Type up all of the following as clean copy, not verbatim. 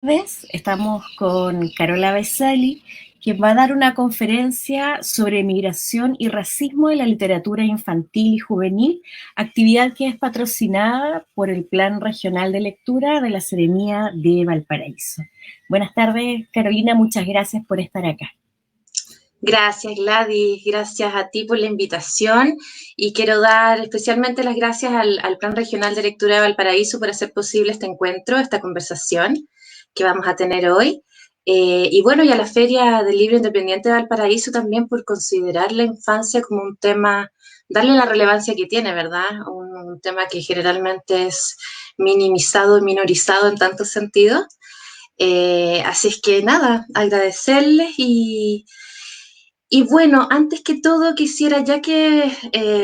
Estamos con Carola Besali, quien va a dar una conferencia sobre migración y racismo en la literatura infantil y juvenil, actividad que es patrocinada por el Plan Regional de Lectura de la Seremía de Valparaíso. Buenas tardes, Carolina, muchas gracias por estar acá. Gracias, Gladys. Gracias a ti por la invitación y quiero dar especialmente las gracias al Plan Regional de Lectura de Valparaíso por hacer posible este encuentro, esta conversación que vamos a tener hoy. Y bueno, y a la Feria del Libro Independiente de Valparaíso también por considerar la infancia como un tema, darle la relevancia que tiene, ¿verdad? Un tema que generalmente es minimizado y minorizado en tantos sentidos. Así es que nada, agradecerles y bueno, antes que todo quisiera, ya que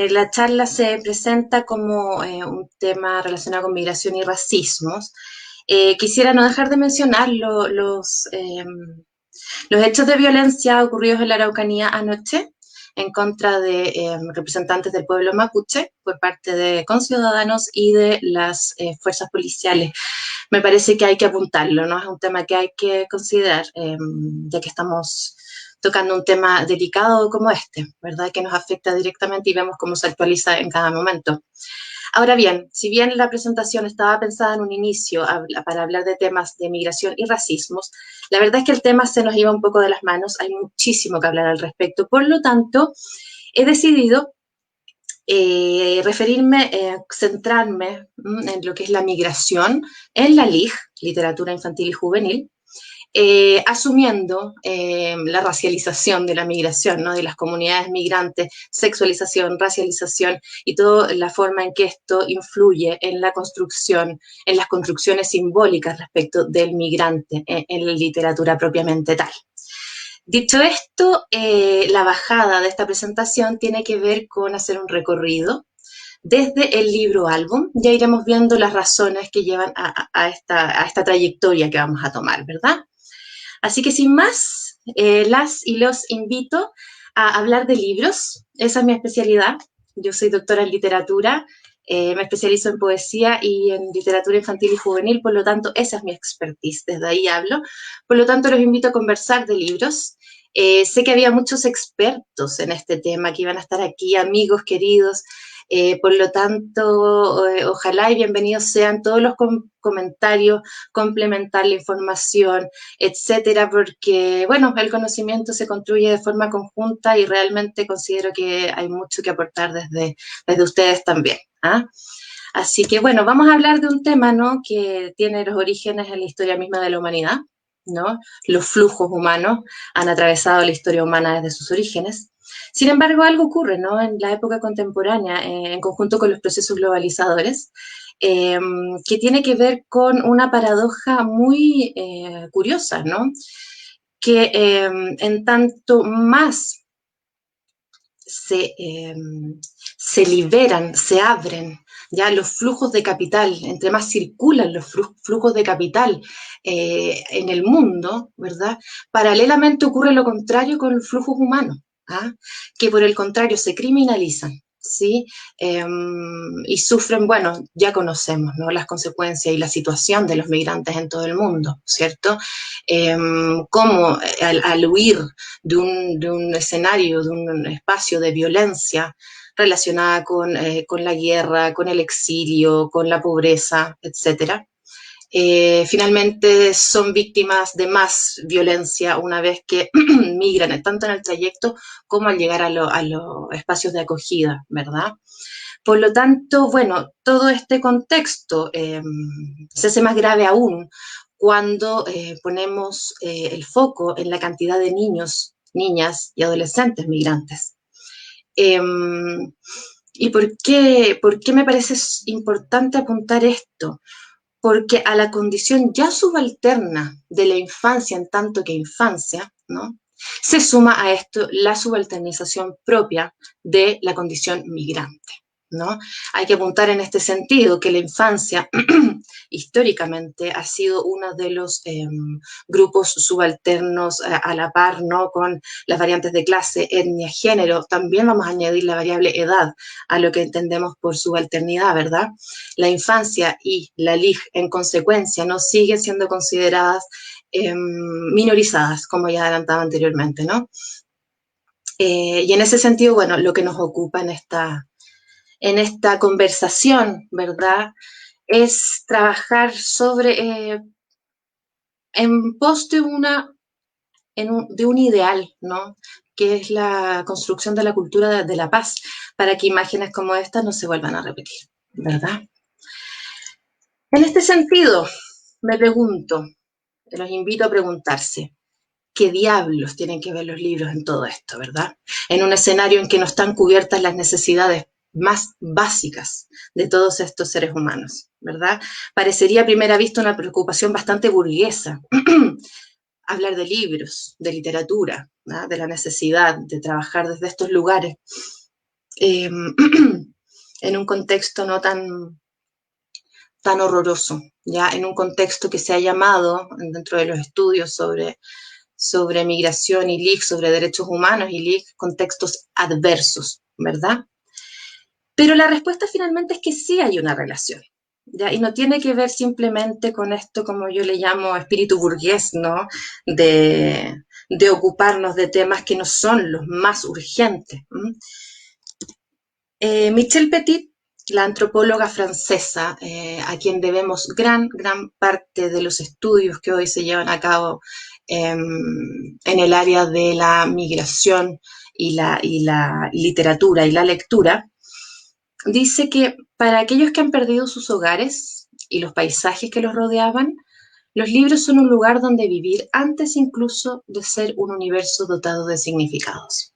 la charla se presenta como un tema relacionado con migración y racismos, quisiera no dejar de mencionar los hechos de violencia ocurridos en la Araucanía anoche en contra de representantes del pueblo mapuche por parte de conciudadanos y de las fuerzas policiales. Me parece que hay que apuntarlo, ¿no? Es un tema que hay que considerar, ya que estamos tocando un tema delicado como este, ¿verdad? Que nos afecta directamente y vemos cómo se actualiza en cada momento. Ahora bien, si bien la presentación estaba pensada en un inicio para hablar de temas de migración y racismos, la verdad es que el tema se nos iba un poco de las manos, hay muchísimo que hablar al respecto, por lo tanto, he decidido referirme, centrarme en lo que es la migración en la LIJ, Literatura Infantil y Juvenil, asumiendo la racialización de la migración, ¿no? De las comunidades migrantes, sexualización, racialización y toda la forma en que esto influye en la construcción, en las construcciones simbólicas respecto del migrante en la literatura propiamente tal. Dicho esto, la bajada de esta presentación tiene que ver con hacer un recorrido desde el libro álbum. Ya iremos viendo las razones que llevan a esta trayectoria que vamos a tomar, ¿verdad? Así que sin más, las y los invito a hablar de libros. Esa es mi especialidad. Yo soy doctora en literatura, me especializo en poesía y en literatura infantil y juvenil, por lo tanto, esa es mi expertise, desde ahí hablo. Por lo tanto, los invito a conversar de libros. Sé que había muchos expertos en este tema que iban a estar aquí, amigos queridos, por lo tanto, ojalá y bienvenidos sean todos los comentarios, complementar la información, etcétera, porque, bueno, el conocimiento se construye de forma conjunta y realmente considero que hay mucho que aportar desde ustedes también. ¿Ah? Así que, bueno, vamos a hablar de un tema, ¿no?, que tiene los orígenes en la historia misma de la humanidad, ¿no? Los flujos humanos han atravesado la historia humana desde sus orígenes. Sin embargo, algo ocurre, ¿no?, en la época contemporánea, en conjunto con los procesos globalizadores, eh, que tiene que ver con una paradoja muy curiosa, ¿no? Que en tanto más se, se liberan, se abren ya los flujos de capital, entre más circulan los flujos de capital en el mundo, ¿verdad? Paralelamente ocurre lo contrario con los flujos humanos, ¿ah? Que por el contrario se criminalizan, ¿sí? Y sufren, bueno, ya conocemos, ¿no?, las consecuencias y la situación de los migrantes en todo el mundo, ¿cierto? Cómo al huir de un escenario, de un espacio de violencia relacionada con la guerra, con el exilio, con la pobreza, etcétera. Finalmente son víctimas de más violencia una vez que migran, tanto en el trayecto como al llegar a los espacios de acogida, ¿verdad? Por lo tanto, bueno, todo este contexto se hace más grave aún cuando ponemos el foco en la cantidad de niños, niñas y adolescentes migrantes. Eh, ¿Y por qué me parece importante apuntar esto? Porque a la condición ya subalterna de la infancia en tanto que infancia, ¿no?, se suma a esto la subalternización propia de la condición migrante, ¿no? Hay que apuntar en este sentido que la infancia históricamente ha sido uno de los grupos subalternos a la par, ¿no? Con las variantes de clase, etnia, género. También vamos a añadir la variable edad a lo que entendemos por subalternidad, ¿verdad? La infancia y la LIG, en consecuencia, no siguen siendo consideradas minorizadas, como ya adelantaba anteriormente, ¿no? Y en ese sentido, bueno, lo que nos ocupa en esta conversación, ¿verdad? Es trabajar en pos de de un ideal, ¿no? Que es la construcción de la cultura de la paz, para que imágenes como estas no se vuelvan a repetir, ¿verdad? En este sentido, me pregunto, los invito a preguntarse, ¿qué diablos tienen que ver los libros en todo esto, verdad? En un escenario en que no están cubiertas las necesidades más básicas de todos estos seres humanos, ¿verdad? Parecería a primera vista una preocupación bastante burguesa hablar de libros, de literatura, ¿no? De la necesidad de trabajar desde estos lugares eh, en un contexto no tan horroroso, ya en un contexto que se ha llamado dentro de los estudios sobre migración y LIC, sobre derechos humanos y LIC, contextos adversos, ¿verdad? Pero la respuesta finalmente es que sí hay una relación, ¿ya? Y no tiene que ver simplemente con esto, como yo le llamo espíritu burgués, ¿no? De ocuparnos de temas que no son los más urgentes. Michelle Petit, la antropóloga francesa, a quien debemos gran parte de los estudios que hoy se llevan a cabo en el área de la migración y la literatura y la lectura, dice que para aquellos que han perdido sus hogares y los paisajes que los rodeaban, los libros son un lugar donde vivir antes incluso de ser un universo dotado de significados.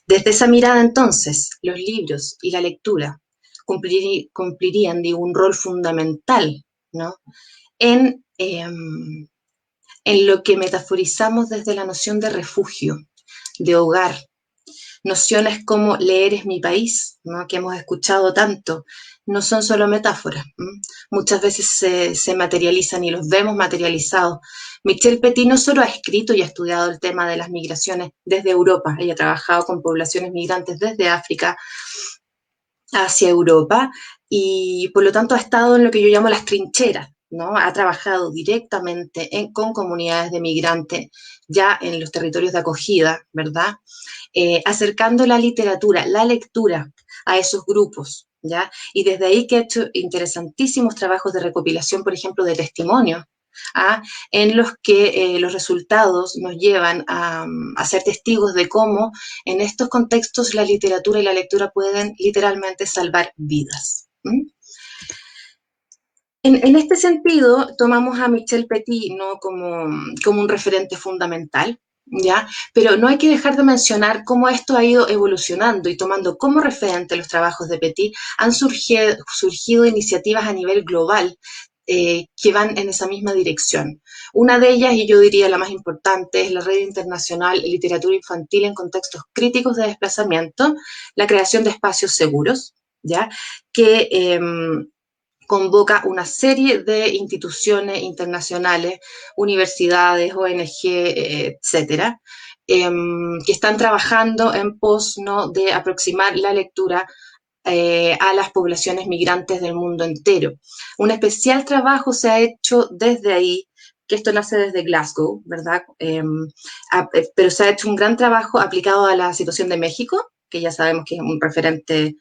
Desde esa mirada, entonces, los libros y la lectura cumplirían digo, un rol fundamental, ¿no? En lo que metaforizamos desde la noción de refugio, de hogar, nociones como leer es mi país, ¿no? Que hemos escuchado tanto, no son solo metáforas, ¿m? Muchas veces se materializan y los vemos materializados. Michelle Petit no solo ha escrito y ha estudiado el tema de las migraciones desde Europa, ella ha trabajado con poblaciones migrantes desde África hacia Europa y por lo tanto ha estado en lo que yo llamo las trincheras, ¿no? Ha trabajado directamente con comunidades de migrantes ya en los territorios de acogida, ¿verdad? Acercando la literatura, la lectura a esos grupos, ¿ya? Y desde ahí que ha hecho interesantísimos trabajos de recopilación, por ejemplo, de testimonios, ¿ah? En los que los resultados nos llevan a ser testigos de cómo en estos contextos la literatura y la lectura pueden literalmente salvar vidas. En este sentido, tomamos a Michelle Petit, ¿no? como un referente fundamental, ¿ya? Pero no hay que dejar de mencionar cómo esto ha ido evolucionando y tomando como referente los trabajos de Petit, han surgido iniciativas a nivel global que van en esa misma dirección. Una de ellas, y yo diría la más importante, es la Red Internacional de Literatura Infantil en Contextos Críticos de Desplazamiento, la creación de espacios seguros, ¿ya? Que convoca una serie de instituciones internacionales, universidades, ONG, etcétera, que están trabajando en pos, ¿no? de aproximar la lectura a las poblaciones migrantes del mundo entero. Un especial trabajo se ha hecho desde ahí, que esto nace desde Glasgow, ¿verdad? Pero se ha hecho un gran trabajo aplicado a la situación de México, que ya sabemos que es un referente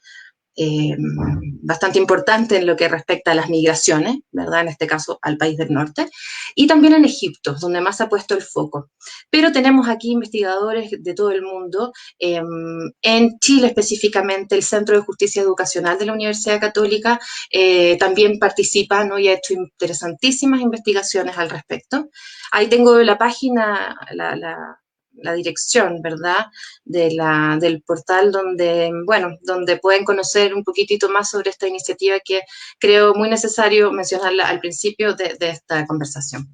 bastante importante en lo que respecta a las migraciones, ¿verdad? En este caso al país del norte, y también en Egipto, donde más ha puesto el foco. Pero tenemos aquí investigadores de todo el mundo, en Chile específicamente, el Centro de Justicia Educacional de la Universidad Católica también participa, ¿no? Y ha hecho interesantísimas investigaciones al respecto. Ahí tengo la página, la dirección, ¿verdad? Del portal donde, bueno, donde pueden conocer un poquitito más sobre esta iniciativa que creo muy necesario mencionarla al principio de esta conversación.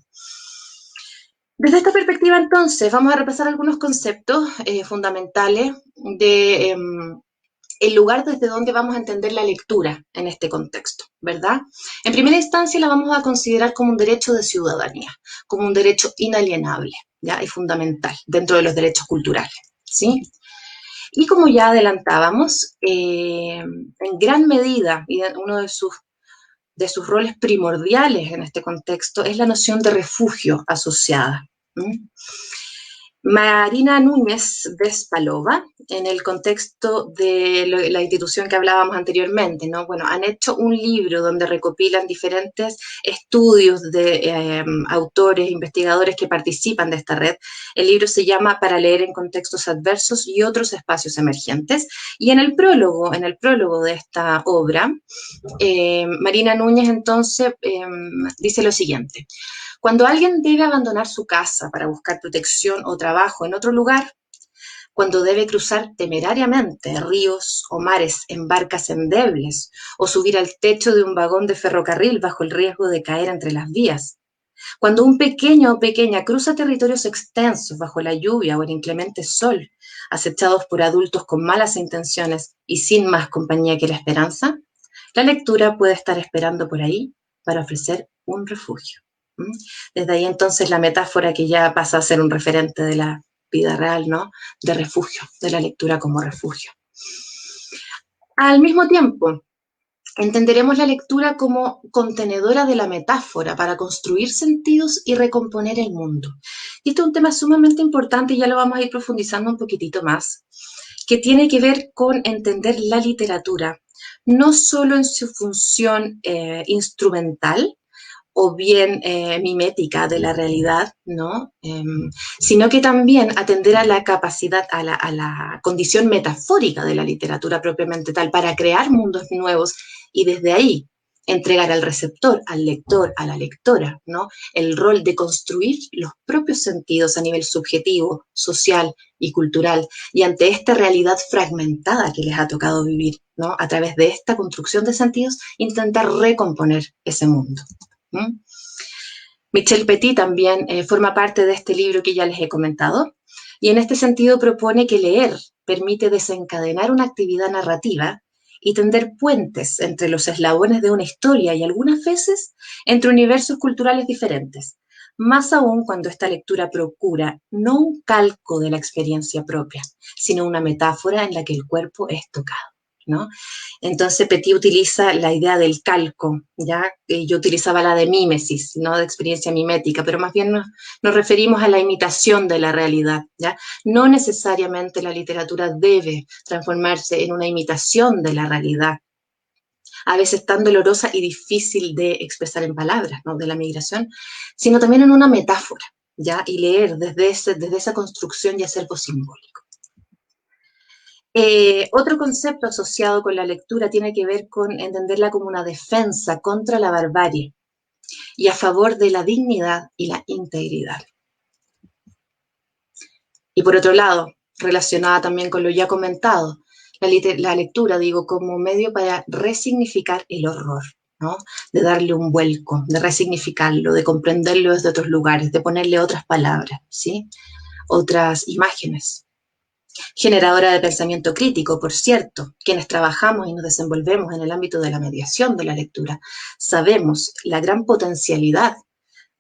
Desde esta perspectiva, entonces, vamos a repasar algunos conceptos fundamentales de el lugar desde donde vamos a entender la lectura en este contexto, ¿verdad? En primera instancia la vamos a considerar como un derecho de ciudadanía, como un derecho inalienable, ¿ya? Y fundamental dentro de los derechos culturales, ¿sí? Y como ya adelantábamos, en gran medida, y uno de sus roles primordiales en este contexto es la noción de refugio asociada. ¿Mm? Marina Núñez Vespalova, en el contexto de la institución que hablábamos anteriormente, ¿no? Bueno, han hecho un libro donde recopilan diferentes estudios de autores, investigadores que participan de esta red. El libro se llama Para leer en contextos adversos y otros espacios emergentes. Y en el prólogo de esta obra, Marina Núñez entonces dice lo siguiente: cuando alguien debe abandonar su casa para buscar protección o trabajo en otro lugar, cuando debe cruzar temerariamente ríos o mares en barcas endebles o subir al techo de un vagón de ferrocarril bajo el riesgo de caer entre las vías, cuando un pequeño o pequeña cruza territorios extensos bajo la lluvia o el inclemente sol, acechados por adultos con malas intenciones y sin más compañía que la esperanza, la lectura puede estar esperando por ahí para ofrecer un refugio. ¿Mm? Desde ahí entonces la metáfora que ya pasa a ser un referente de la vida real, ¿no? De refugio, de la lectura como refugio. Al mismo tiempo, entenderemos la lectura como contenedora de la metáfora para construir sentidos y recomponer el mundo. Y este es un tema sumamente importante y ya lo vamos a ir profundizando un poquitito más, que tiene que ver con entender la literatura, no solo en su función instrumental, o bien mimética de la realidad, ¿no? Sino que también atender a la capacidad, a la condición metafórica de la literatura propiamente tal, para crear mundos nuevos y desde ahí entregar al receptor, al lector, a la lectora, ¿no? El rol de construir los propios sentidos a nivel subjetivo, social y cultural, y ante esta realidad fragmentada que les ha tocado vivir, ¿no? A través de esta construcción de sentidos, intentar recomponer ese mundo. ¿Mm? Michel Petit también forma parte de este libro que ya les he comentado, y en este sentido propone que leer permite desencadenar una actividad narrativa y tender puentes entre los eslabones de una historia y algunas veces entre universos culturales diferentes, más aún cuando esta lectura procura no un calco de la experiencia propia, sino una metáfora en la que el cuerpo es tocado, ¿no? Entonces Petit utiliza la idea del calco, ¿ya? Yo utilizaba la de mímesis, ¿no? De experiencia mimética, pero más bien nos referimos a la imitación de la realidad, ¿ya? No necesariamente la literatura debe transformarse en una imitación de la realidad, a veces tan dolorosa y difícil de expresar en palabras, ¿no? De la migración, sino también en una metáfora, ¿ya? Y leer desde esa construcción y acervo simbólico. Otro concepto asociado con la lectura tiene que ver con entenderla como una defensa contra la barbarie y a favor de la dignidad y la integridad. Y por otro lado, relacionada también con lo ya comentado, la lectura, digo, como medio para resignificar el horror, ¿no? De darle un vuelco, de resignificarlo, de comprenderlo desde otros lugares, de ponerle otras palabras, ¿sí? Otras imágenes. Generadora de pensamiento crítico, por cierto, quienes trabajamos y nos desenvolvemos en el ámbito de la mediación de la lectura, sabemos la gran potencialidad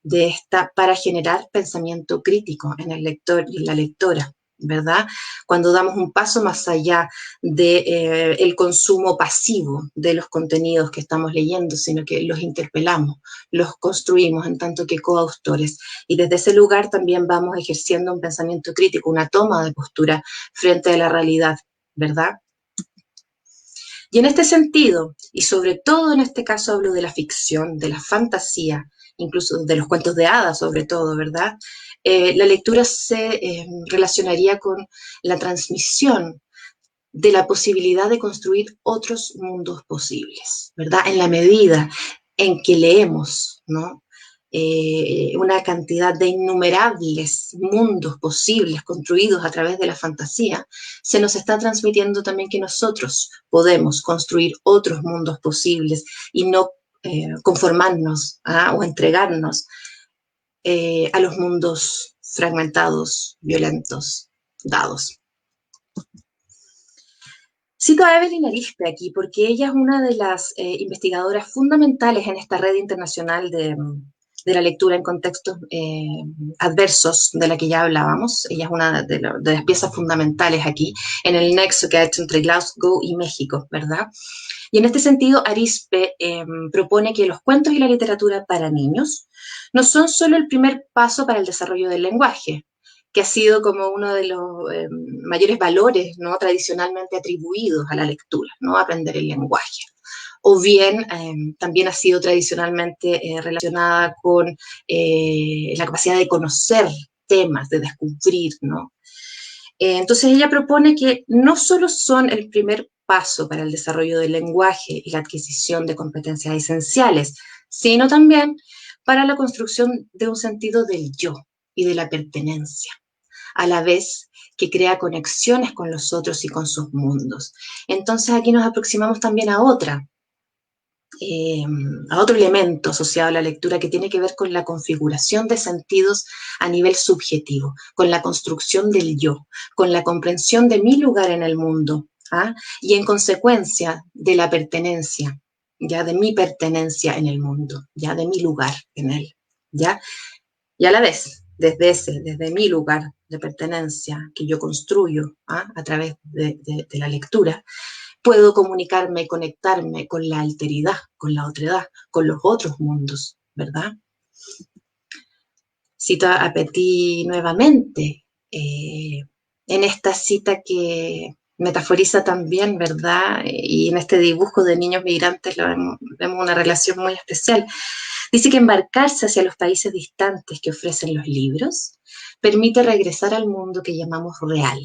de esta para generar pensamiento crítico en el lector y en la lectora, ¿verdad? Cuando damos un paso más allá del consumo pasivo de los contenidos que estamos leyendo, sino que los interpelamos, los construimos en tanto que coautores. Y desde ese lugar también vamos ejerciendo un pensamiento crítico, una toma de postura frente a la realidad, ¿verdad? Y en este sentido, y sobre todo en este caso hablo de la ficción, de la fantasía, incluso de los cuentos de hadas sobre todo, ¿verdad? La lectura se relacionaría con la transmisión de la posibilidad de construir otros mundos posibles, ¿verdad? En la medida en que leemos, ¿no? Una cantidad de innumerables mundos posibles construidos a través de la fantasía, se nos está transmitiendo también que nosotros podemos construir otros mundos posibles y no conformarnos o entregarnos a los mundos fragmentados, violentos, dados. Cito a Evelyn Arispe aquí porque ella es una de las investigadoras fundamentales en esta red internacional de la lectura en contextos adversos de la que ya hablábamos. Ella es una de las piezas fundamentales aquí en el nexo que ha hecho entre Glasgow y México, ¿verdad? Y en este sentido, Arispe propone que los cuentos y la literatura para niños no son solo el primer paso para el desarrollo del lenguaje, que ha sido como uno de los mayores valores, ¿no?, tradicionalmente atribuidos a la lectura, ¿no?, aprender el lenguaje. O bien también ha sido tradicionalmente relacionada con la capacidad de conocer temas, de descubrir, ¿no? Entonces ella propone que no solo son el primer paso para el desarrollo del lenguaje y la adquisición de competencias esenciales, sino también para la construcción de un sentido del yo y de la pertenencia, a la vez que crea conexiones con los otros y con sus mundos. Entonces aquí nos aproximamos también a otro elemento asociado a la lectura que tiene que ver con la configuración de sentidos a nivel subjetivo, con la construcción del yo, con la comprensión de mi lugar en el mundo, ¿ah?, y en consecuencia de la pertenencia, ya de mi pertenencia en el mundo, ya de mi lugar en él, ya, y a la vez, desde mi lugar de pertenencia que yo construyo, ¿ah?, a través de la lectura, puedo comunicarme, conectarme con la alteridad, con la otredad, con los otros mundos, ¿verdad? Cito a Petit nuevamente, en esta cita que metaforiza también, ¿verdad? Y en este dibujo de niños migrantes vemos una relación muy especial. Dice que embarcarse hacia los países distantes que ofrecen los libros permite regresar al mundo que llamamos real,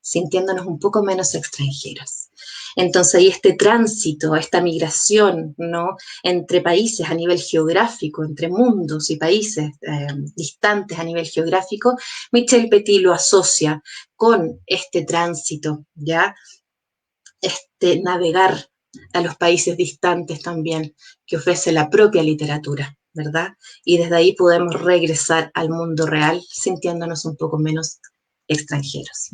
sintiéndonos un poco menos extranjeros. Entonces, ahí este tránsito, esta migración, ¿no?, entre países a nivel geográfico, entre mundos y países distantes a nivel geográfico, Michel Petit lo asocia con este tránsito, ¿ya? Este navegar a los países distantes también que ofrece la propia literatura, ¿verdad? Y desde ahí podemos regresar al mundo real sintiéndonos un poco menos extranjeros.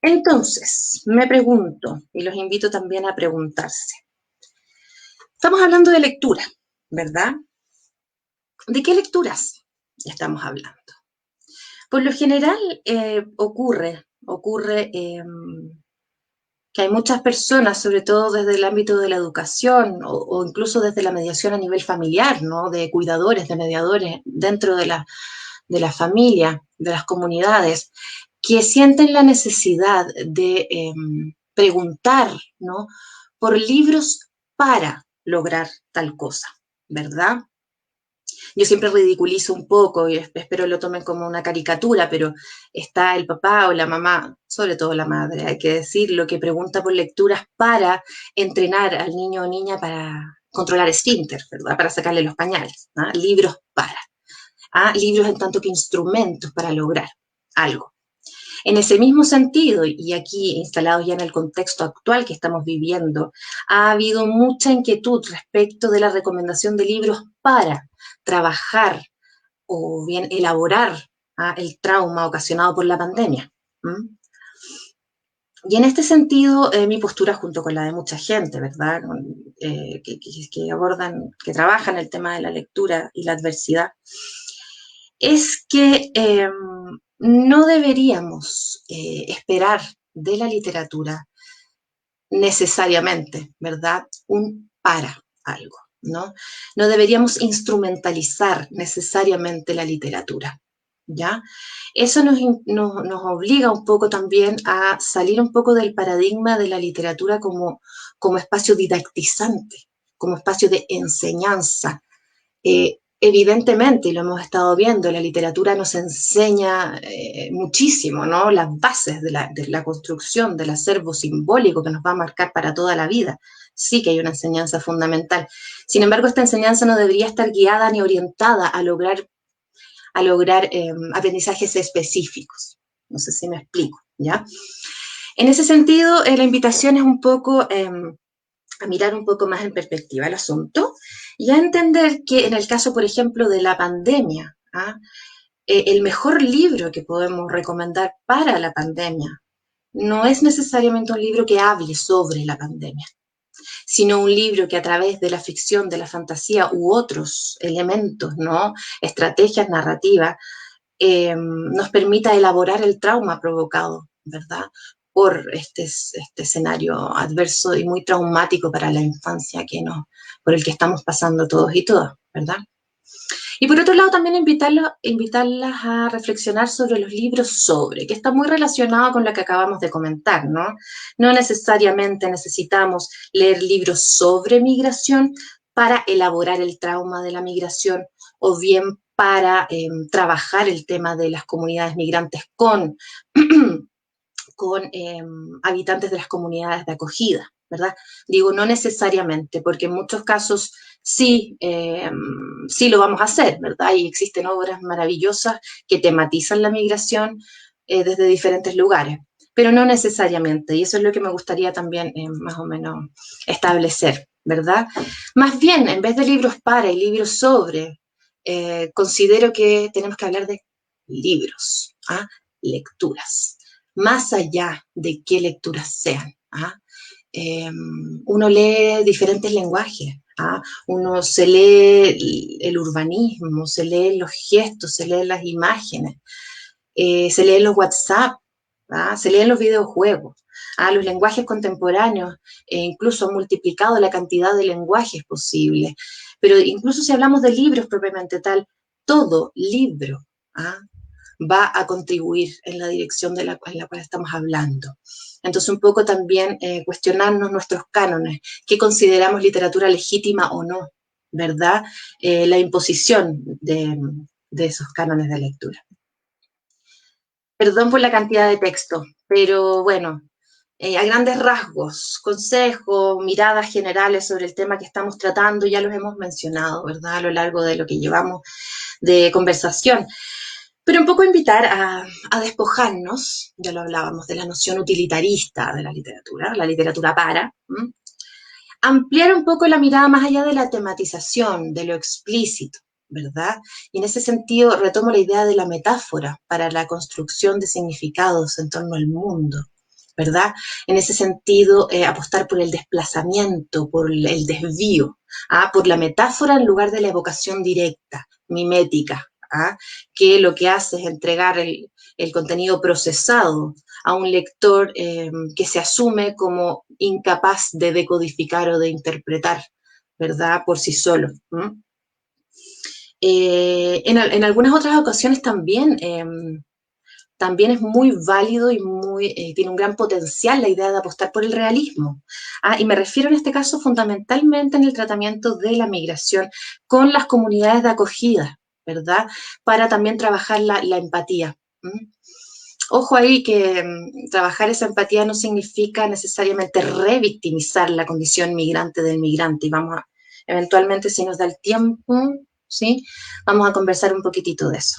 Entonces, me pregunto, y los invito también a preguntarse, estamos hablando de lectura, ¿verdad? ¿De qué lecturas estamos hablando? Por lo general ocurre que hay muchas personas, sobre todo desde el ámbito de la educación o incluso desde la mediación a nivel familiar, ¿no?, de cuidadores, de mediadores dentro de la familia, de las comunidades, que sienten la necesidad de preguntar, ¿no?, por libros para lograr tal cosa, ¿verdad? Yo siempre ridiculizo un poco y espero lo tomen como una caricatura, pero está el papá o la mamá, sobre todo la madre, hay que decirlo, que pregunta por lecturas para entrenar al niño o niña para controlar esfínter, ¿verdad?, para sacarle los pañales, ¿no? Libros para, libros en tanto que instrumentos para lograr algo. En ese mismo sentido, y aquí instalados ya en el contexto actual que estamos viviendo, ha habido mucha inquietud respecto de la recomendación de libros para trabajar o bien elaborar el trauma ocasionado por la pandemia. Y en este sentido, mi postura junto con la de mucha gente, ¿verdad?, que abordan, que trabajan el tema de la lectura y la adversidad, es que no deberíamos esperar de la literatura necesariamente, ¿verdad?, un para algo, ¿no? No deberíamos instrumentalizar necesariamente la literatura, ¿ya? Eso nos obliga un poco también a salir un poco del paradigma de la literatura como espacio didactizante, como espacio de enseñanza. Evidentemente, y lo hemos estado viendo, la literatura nos enseña muchísimo, ¿no?, las bases de la construcción del acervo simbólico que nos va a marcar para toda la vida. Sí que hay una enseñanza fundamental. Sin embargo, esta enseñanza no debería estar guiada ni orientada a lograr aprendizajes específicos. No sé si me explico, ¿ya? En ese sentido, la invitación es un poco a mirar un poco más en perspectiva el asunto y a entender que en el caso, por ejemplo, de la pandemia, el mejor libro que podemos recomendar para la pandemia no es necesariamente un libro que hable sobre la pandemia, sino un libro que a través de la ficción, de la fantasía u otros elementos, ¿no? Estrategias narrativas, nos permita elaborar el trauma provocado, ¿verdad? Por este escenario adverso y muy traumático para la infancia por el que estamos pasando todos y todas, ¿verdad? Y por otro lado, también invitarlas a reflexionar sobre los libros sobre, que está muy relacionado con lo que acabamos de comentar, ¿no? No necesariamente necesitamos leer libros sobre migración para elaborar el trauma de la migración o bien para trabajar el tema de las comunidades migrantes con habitantes de las comunidades de acogida, ¿verdad? Digo, no necesariamente, porque en muchos casos sí lo vamos a hacer, ¿verdad? Y existen obras maravillosas que tematizan la migración desde diferentes lugares, pero no necesariamente, y eso es lo que me gustaría también más o menos establecer, ¿verdad? Más bien, en vez de libros para y libros sobre, considero que tenemos que hablar de libros, ¿ah? Lecturas, más allá de qué lecturas sean. ¿Ah? Uno lee diferentes lenguajes, ¿ah? Uno se lee el urbanismo, se lee los gestos, se lee las imágenes, se leen los WhatsApp, ¿ah? Se leen los videojuegos. ¿Ah? Los lenguajes contemporáneos incluso han multiplicado la cantidad de lenguajes posibles. Pero incluso si hablamos de libros propiamente tal, todo libro, ¿ah? Va a contribuir en la dirección en la cual estamos hablando. Entonces, un poco también cuestionarnos nuestros cánones, qué consideramos literatura legítima o no, ¿verdad? La imposición de esos cánones de lectura. Perdón por la cantidad de texto, pero bueno, a grandes rasgos, consejos, miradas generales sobre el tema que estamos tratando, ya los hemos mencionado, ¿verdad? A lo largo de lo que llevamos de conversación. Pero un poco invitar a despojarnos, ya lo hablábamos, de la noción utilitarista de la literatura para, ¿m? Ampliar un poco la mirada más allá de la tematización, de lo explícito, ¿verdad? Y en ese sentido retomo la idea de la metáfora para la construcción de significados en torno al mundo, ¿verdad? En ese sentido, apostar por el desplazamiento, por el desvío, por la metáfora en lugar de la evocación directa, mimética, que lo que hace es entregar el contenido procesado a un lector que se asume como incapaz de decodificar o de interpretar, ¿verdad? Por sí solo. En algunas otras ocasiones también es muy válido y tiene un gran potencial la idea de apostar por el realismo. Y me refiero en este caso fundamentalmente en el tratamiento de la migración con las comunidades de acogida, ¿verdad? Para también trabajar la empatía. Ojo ahí que trabajar esa empatía no significa necesariamente revictimizar la condición migrante del migrante. Y eventualmente, si nos da el tiempo, ¿sí? Vamos a conversar un poquitito de eso.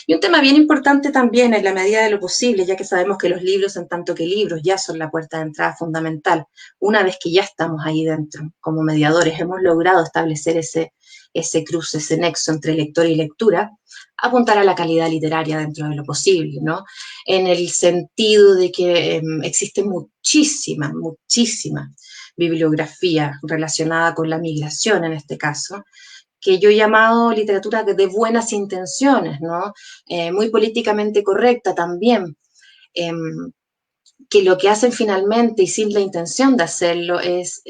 Y un tema bien importante también, en la medida de lo posible, ya que sabemos que los libros, en tanto que libros, ya son la puerta de entrada fundamental. Una vez que ya estamos ahí dentro, como mediadores, hemos logrado establecer ese cruce, ese nexo entre lector y lectura, apuntar a la calidad literaria dentro de lo posible, ¿no? En el sentido de que existe muchísima bibliografía relacionada con la migración en este caso, que yo he llamado literatura de buenas intenciones, ¿no? Muy políticamente correcta también, eh, que lo que hacen finalmente y sin la intención de hacerlo es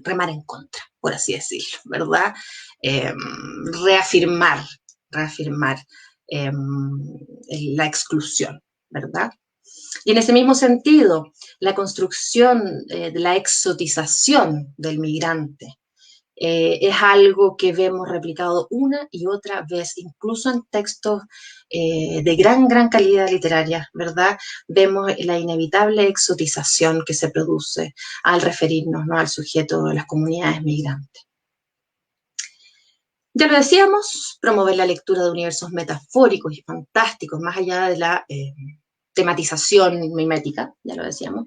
remar en contra, por así decirlo, ¿verdad? Eh, reafirmar, reafirmar la exclusión, ¿verdad? Y en ese mismo sentido, la construcción de la exotización del migrante, es algo que vemos replicado una y otra vez, incluso en textos de gran calidad literaria, ¿verdad? Vemos la inevitable exotización que se produce al referirnos, ¿no?, al sujeto de las comunidades migrantes. Ya lo decíamos, promover la lectura de universos metafóricos y fantásticos, más allá de la tematización mimética, ya lo decíamos,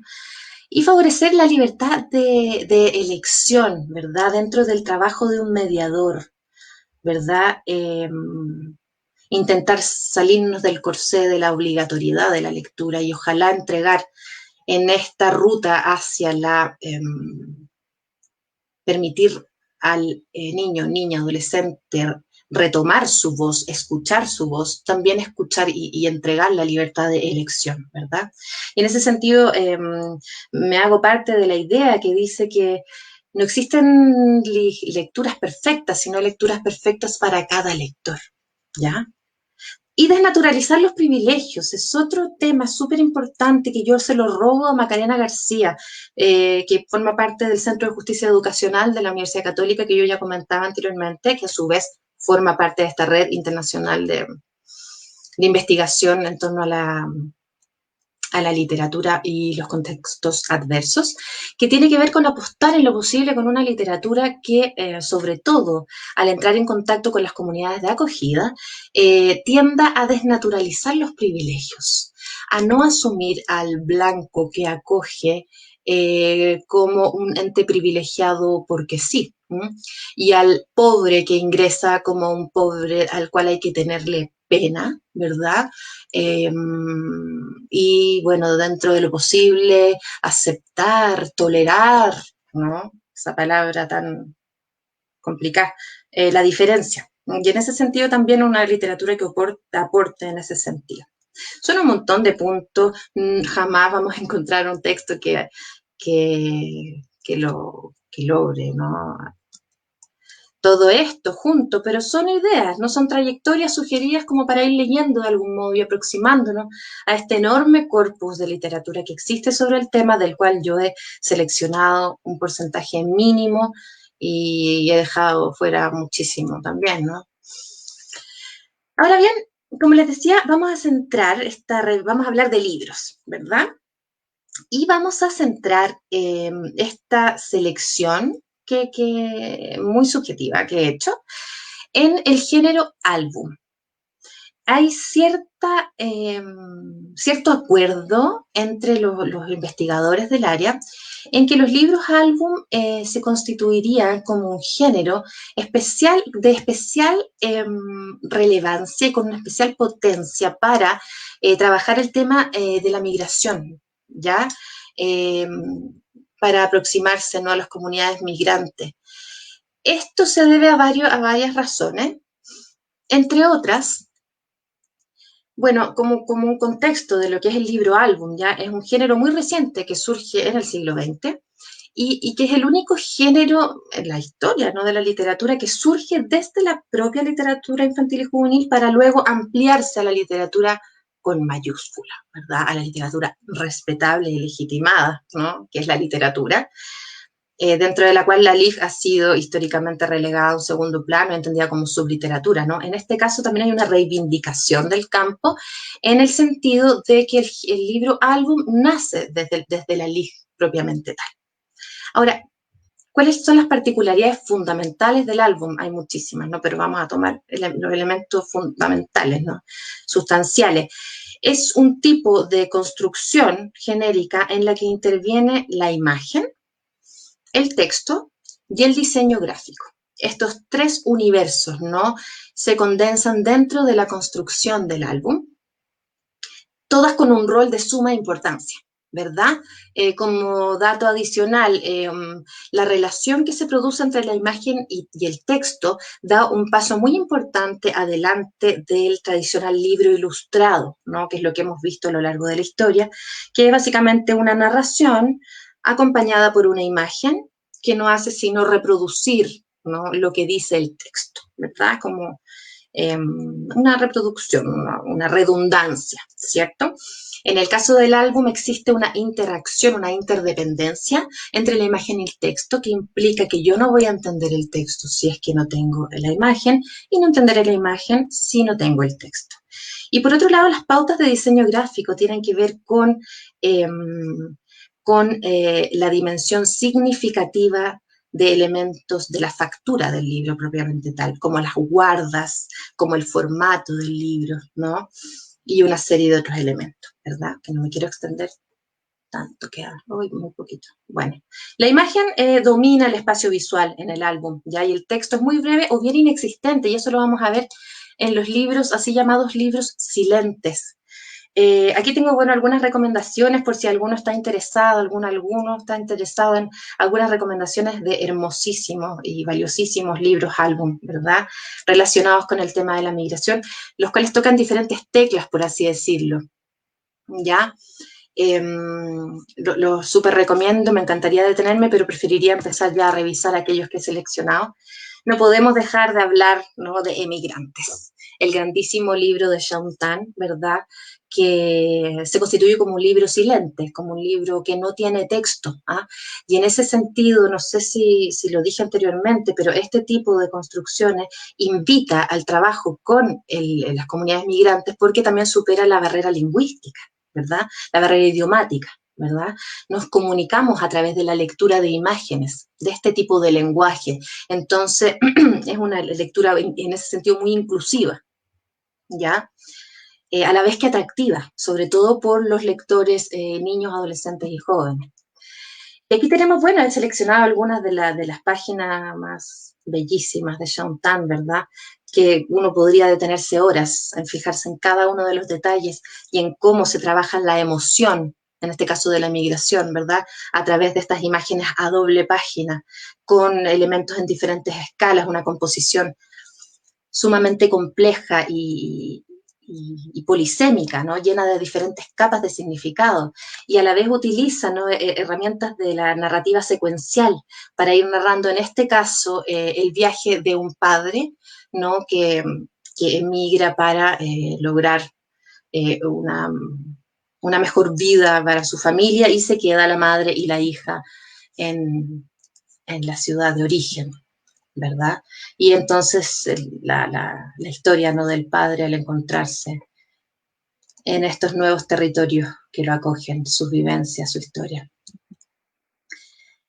y favorecer la libertad de elección, ¿verdad? Dentro del trabajo de un mediador, ¿verdad? intentar salirnos del corsé de la obligatoriedad de la lectura y ojalá entregar en esta ruta hacia la permitir al niño, niña, adolescente retomar su voz, escuchar su voz, también escuchar y entregar la libertad de elección, ¿verdad? Y en ese sentido me hago parte de la idea que dice que no existen lecturas perfectas, sino lecturas perfectas para cada lector, ¿ya? Y desnaturalizar los privilegios es otro tema súper importante que yo se lo robo a Macarena García, que forma parte del Centro de Justicia Educacional de la Universidad Católica, que yo ya comentaba anteriormente, que a su vez forma parte de esta red internacional de investigación en torno a la literatura y los contextos adversos, que tiene que ver con apostar en lo posible con una literatura que, sobre todo, al entrar en contacto con las comunidades de acogida, tienda a desnaturalizar los privilegios, a no asumir al blanco que acoge como un ente privilegiado porque sí, y al pobre que ingresa como un pobre al cual hay que tenerle pena, ¿verdad? Y bueno, dentro de lo posible, aceptar, tolerar, ¿no? Esa palabra tan complicada, la diferencia. Y en ese sentido también una literatura que aporte en ese sentido. Son un montón de puntos, jamás vamos a encontrar un texto que logre, ¿no? Todo esto junto, pero son ideas, no son trayectorias sugeridas como para ir leyendo de algún modo y aproximándonos a este enorme corpus de literatura que existe sobre el tema, del cual yo he seleccionado un porcentaje mínimo y he dejado fuera muchísimo también, ¿no? Ahora bien, como les decía, vamos a centrar vamos a hablar de libros, ¿verdad? Y vamos a centrar esta selección muy subjetiva que he hecho en el género álbum. Hay cierto acuerdo entre los investigadores del área en que los libros álbum se constituirían como un género de especial relevancia y con una especial potencia para trabajar el tema de la migración, ¿ya? Eh, para aproximarse, ¿no?, a las comunidades migrantes. Esto se debe a varias razones, entre otras. Bueno, como un contexto de lo que es el libro álbum, ya es un género muy reciente que surge en el siglo XX y que es el único género en la historia, ¿no?, de la literatura que surge desde la propia literatura infantil y juvenil para luego ampliarse a la literatura con mayúscula, ¿verdad? A la literatura respetable y legitimada, ¿no?, que es la literatura. Dentro de la cual la LIG ha sido históricamente relegada a un segundo plano, entendida como subliteratura, ¿no? En este caso también hay una reivindicación del campo, en el sentido de que el libro álbum nace desde la LIG propiamente tal. Ahora, ¿cuáles son las particularidades fundamentales del álbum? Hay muchísimas, ¿no? Pero vamos a tomar los elementos fundamentales, ¿no?, sustanciales. Es un tipo de construcción genérica en la que interviene la imagen, el texto y el diseño gráfico. Estos tres universos, ¿no?, se condensan dentro de la construcción del álbum, todas con un rol de suma importancia, ¿verdad? Como dato adicional, la relación que se produce entre la imagen y el texto da un paso muy importante adelante del tradicional libro ilustrado, ¿no?, que es lo que hemos visto a lo largo de la historia, que es básicamente una narración acompañada por una imagen que no hace sino reproducir, ¿no?, lo que dice el texto, ¿verdad? Como una reproducción, una redundancia, ¿cierto? En el caso del álbum existe una interacción, una interdependencia entre la imagen y el texto, que implica que yo no voy a entender el texto si es que no tengo la imagen, y no entenderé la imagen si no tengo el texto. Y por otro lado, las pautas de diseño gráfico tienen que ver con la dimensión significativa de elementos de la factura del libro propiamente tal, como las guardas, como el formato del libro, ¿no? Y una serie de otros elementos, ¿verdad? Que no me quiero extender tanto, queda hoy muy poquito. Bueno, la imagen domina el espacio visual en el álbum, ¿ya? Y el texto es muy breve o bien inexistente, y eso lo vamos a ver en los libros, así llamados libros silentes. Aquí tengo, bueno, algunas recomendaciones por si alguno está interesado, alguno está interesado en algunas recomendaciones de hermosísimos y valiosísimos libros, álbum, ¿verdad? Relacionados con el tema de la migración, los cuales tocan diferentes teclas, por así decirlo, ¿ya? Lo súper recomiendo, me encantaría detenerme, pero preferiría empezar ya a revisar aquellos que he seleccionado. No podemos dejar de hablar, ¿no?, de Emigrantes, el grandísimo libro de Shaun Tan, ¿verdad?, que se constituye como un libro silente, como un libro que no tiene texto. ¿Ah? Y en ese sentido, no sé si lo dije anteriormente, pero este tipo de construcciones invita al trabajo con las comunidades migrantes porque también supera la barrera lingüística, ¿verdad? La barrera idiomática, ¿verdad? Nos comunicamos a través de la lectura de imágenes, de este tipo de lenguaje. Entonces, es una lectura en ese sentido muy inclusiva, ¿ya? A la vez que atractiva, sobre todo por los lectores niños, adolescentes y jóvenes. Y aquí tenemos, bueno, he seleccionado algunas de las páginas más bellísimas de Shaun Tan, ¿verdad? Que uno podría detenerse horas en fijarse en cada uno de los detalles y en cómo se trabaja la emoción, en este caso de la migración, ¿verdad? A través de estas imágenes a doble página, con elementos en diferentes escalas, una composición sumamente compleja y polisémica, ¿no? Llena de diferentes capas de significado, y a la vez utiliza, ¿no?, herramientas de la narrativa secuencial para ir narrando, en este caso, el viaje de un padre, ¿no?, que emigra para lograr una mejor vida para su familia, y se queda la madre y la hija en la ciudad de origen, ¿verdad? Y entonces la historia, ¿no?, del padre al encontrarse en estos nuevos territorios que lo acogen, sus vivencias, su historia.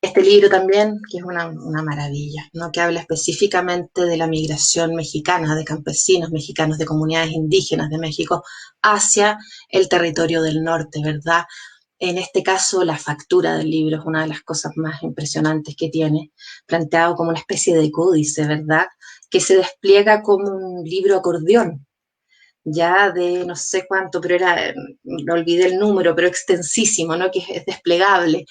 Este libro también, que es una maravilla, ¿no?, que habla específicamente de la migración mexicana, de campesinos mexicanos, de comunidades indígenas de México hacia el territorio del norte, ¿verdad? En este caso, la factura del libro es una de las cosas más impresionantes que tiene, planteado como una especie de códice, ¿verdad?, que se despliega como un libro acordeón, ya de no sé cuánto, pero no olvidé el número, pero extensísimo, ¿no?, que es desplegable,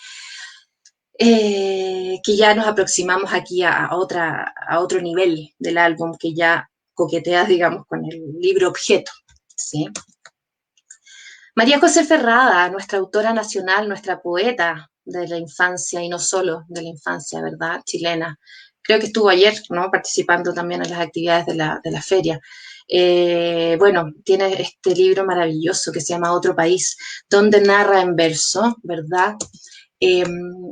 que ya nos aproximamos aquí a otro nivel del álbum, que ya coquetea, digamos, con el libro objeto, ¿sí? María José Ferrada, nuestra autora nacional, nuestra poeta de la infancia, y no solo de la infancia, ¿verdad?, chilena. Creo que estuvo ayer, ¿no?, participando también en las actividades de la feria. Bueno, tiene este libro maravilloso que se llama Otro País, donde narra en verso, ¿verdad?,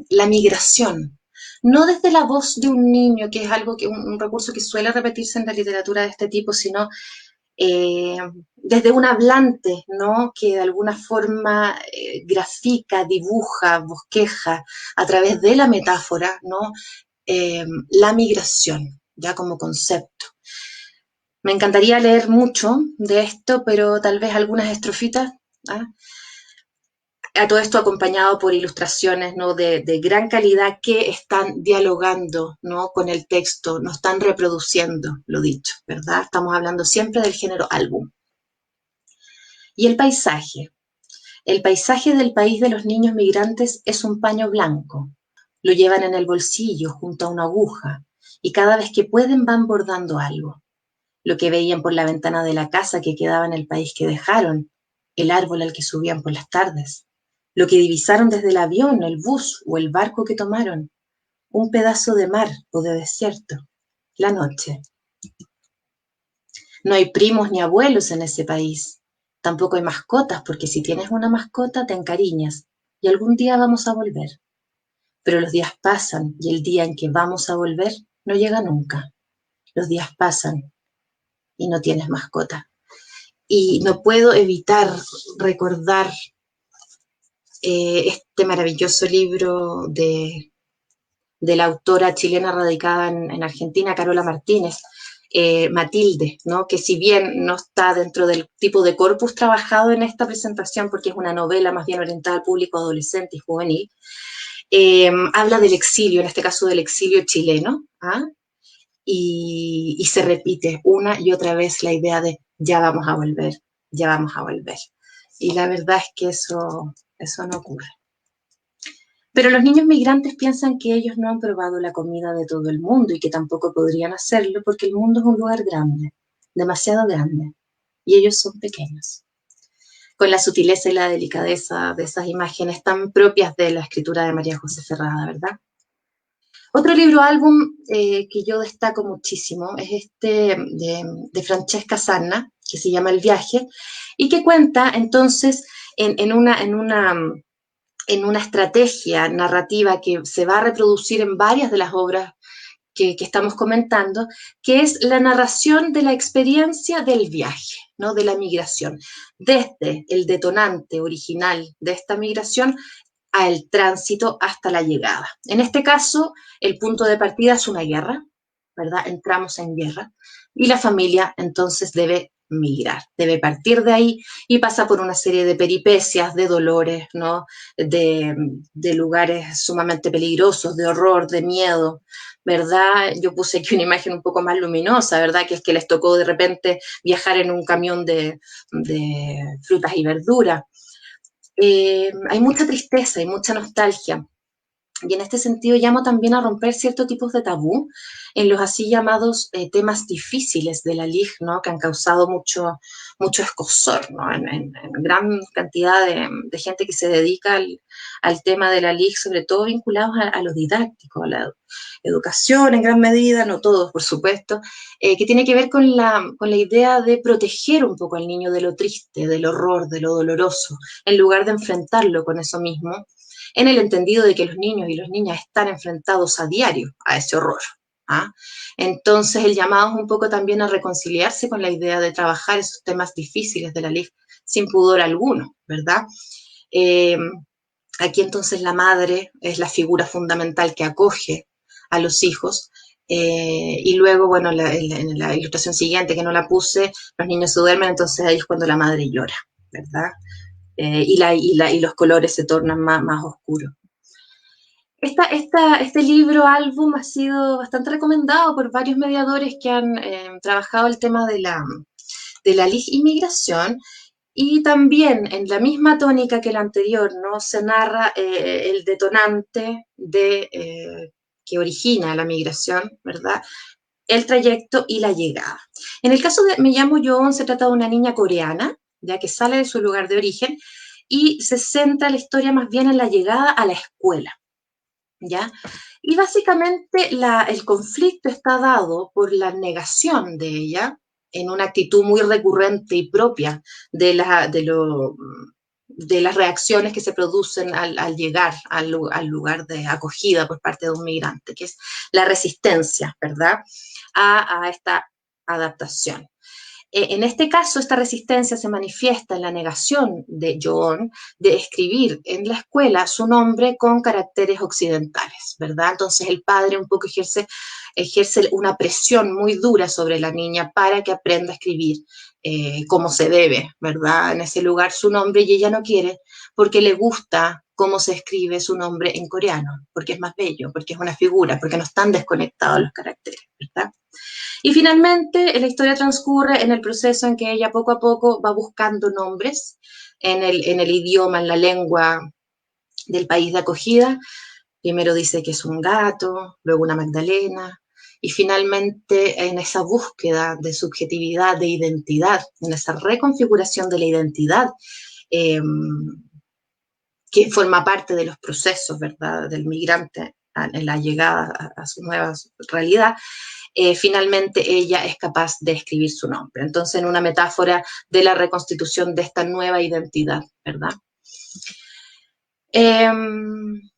la migración. No desde la voz de un niño, que es algo un recurso que suele repetirse en la literatura de este tipo, sino desde un hablante, ¿no?, que de alguna forma grafica, dibuja, bosqueja a través de la metáfora, ¿no?, la migración, ya como concepto. Me encantaría leer mucho de esto, pero tal vez algunas estrofitas, ¿ah? A todo esto acompañado por ilustraciones, ¿no?, de gran calidad, que están dialogando, ¿no?, con el texto, no están reproduciendo lo dicho, ¿verdad? Estamos hablando siempre del género álbum. Y el paisaje. El paisaje del país de los niños migrantes es un paño blanco. Lo llevan en el bolsillo junto a una aguja, y cada vez que pueden van bordando algo. Lo que veían por la ventana de la casa que quedaba en el país que dejaron, el árbol al que subían por las tardes, lo que divisaron desde el avión, el bus o el barco que tomaron, un pedazo de mar o de desierto, la noche. No hay primos ni abuelos en ese país. Tampoco hay mascotas, porque si tienes una mascota te encariñas y algún día vamos a volver. Pero los días pasan y el día en que vamos a volver no llega nunca. Los días pasan y no tienes mascota. Y no puedo evitar recordar este maravilloso libro de la autora chilena radicada en Argentina, Carola Martínez, Matilde, ¿no?, que si bien no está dentro del tipo de corpus trabajado en esta presentación, porque es una novela más bien orientada al público adolescente y juvenil, habla del exilio, en este caso del exilio chileno, ¿ah?, y se repite una y otra vez la idea de ya vamos a volver, ya vamos a volver. Y la verdad es que eso no ocurre. Pero los niños migrantes piensan que ellos no han probado la comida de todo el mundo y que tampoco podrían hacerlo porque el mundo es un lugar grande, demasiado grande, y ellos son pequeños. Con la sutileza y la delicadeza de esas imágenes tan propias de la escritura de María José Ferrada, ¿verdad? Otro libro álbum que yo destaco muchísimo es este de Francesca Sanna, que se llama El viaje, y que cuenta entonces en una estrategia narrativa que se va a reproducir en varias de las obras que estamos comentando, que es la narración de la experiencia del viaje, ¿no? De la migración, desde el detonante original de esta migración al tránsito hasta la llegada. En este caso, el punto de partida es una guerra, ¿verdad? Entramos en guerra y la familia entonces debe migrar, debe partir de ahí y pasa por una serie de peripecias, de dolores, ¿no? De lugares sumamente peligrosos, de horror, de miedo, ¿verdad? Yo puse aquí una imagen un poco más luminosa, ¿verdad? Que es que les tocó de repente viajar en un camión de frutas y verduras. Hay mucha tristeza y mucha nostalgia. Y en este sentido llamo también a romper ciertos tipos de tabú en los así llamados temas difíciles de la LIG, ¿no? Que han causado mucho escozor, ¿no? En gran cantidad de gente que se dedica al tema de la LIG, sobre todo vinculados a lo didáctico, a la educación en gran medida, no todos, por supuesto, que tiene que ver con la idea de proteger un poco al niño de lo triste, del horror, de lo doloroso, en lugar de enfrentarlo con eso mismo, en el entendido de que los niños y las niñas están enfrentados a diario a ese horror. ¿Ah? Entonces el llamado es un poco también a reconciliarse con la idea de trabajar esos temas difíciles de la LIG sin pudor alguno, ¿verdad? Eh, Aquí entonces la madre es la figura fundamental que acoge a los hijos. Y luego, bueno, en la ilustración siguiente que no la puse, los niños se duermen, entonces ahí es cuando la madre llora, ¿verdad? Y los colores se tornan más oscuros. Este libro álbum ha sido bastante recomendado por varios mediadores que han trabajado el tema de la inmigración, y también en la misma tónica que el anterior, ¿no? Se narra el detonante que origina la migración, ¿verdad? El trayecto y la llegada. En el caso de Me llamo Yoon, se trata de una niña coreana, ya que sale de su lugar de origen, y se centra la historia más bien en la llegada a la escuela, ¿ya? Y básicamente el conflicto está dado por la negación de ella en una actitud muy recurrente y propia de las reacciones que se producen al llegar al lugar de acogida por parte de un migrante, que es la resistencia, ¿verdad? A esta adaptación. En este caso, esta resistencia se manifiesta en la negación de John de escribir en la escuela su nombre con caracteres occidentales, ¿verdad? Entonces el padre un poco ejerce una presión muy dura sobre la niña para que aprenda a escribir como se debe, ¿verdad? En ese lugar su nombre, y ella no quiere porque le gusta cómo se escribe su nombre en coreano, porque es más bello, porque es una figura, porque no están desconectados los caracteres, ¿verdad? Y finalmente la historia transcurre en el proceso en que ella poco a poco va buscando nombres en el idioma, en la lengua del país de acogida. Primero dice que es un gato, luego una Magdalena, y finalmente en esa búsqueda de subjetividad, de identidad, en esa reconfiguración de la identidad, eh, que forma parte de los procesos, ¿verdad?, del migrante en la llegada a su nueva realidad, finalmente ella es capaz de escribir su nombre. Entonces, en una metáfora de la reconstitución de esta nueva identidad, ¿verdad?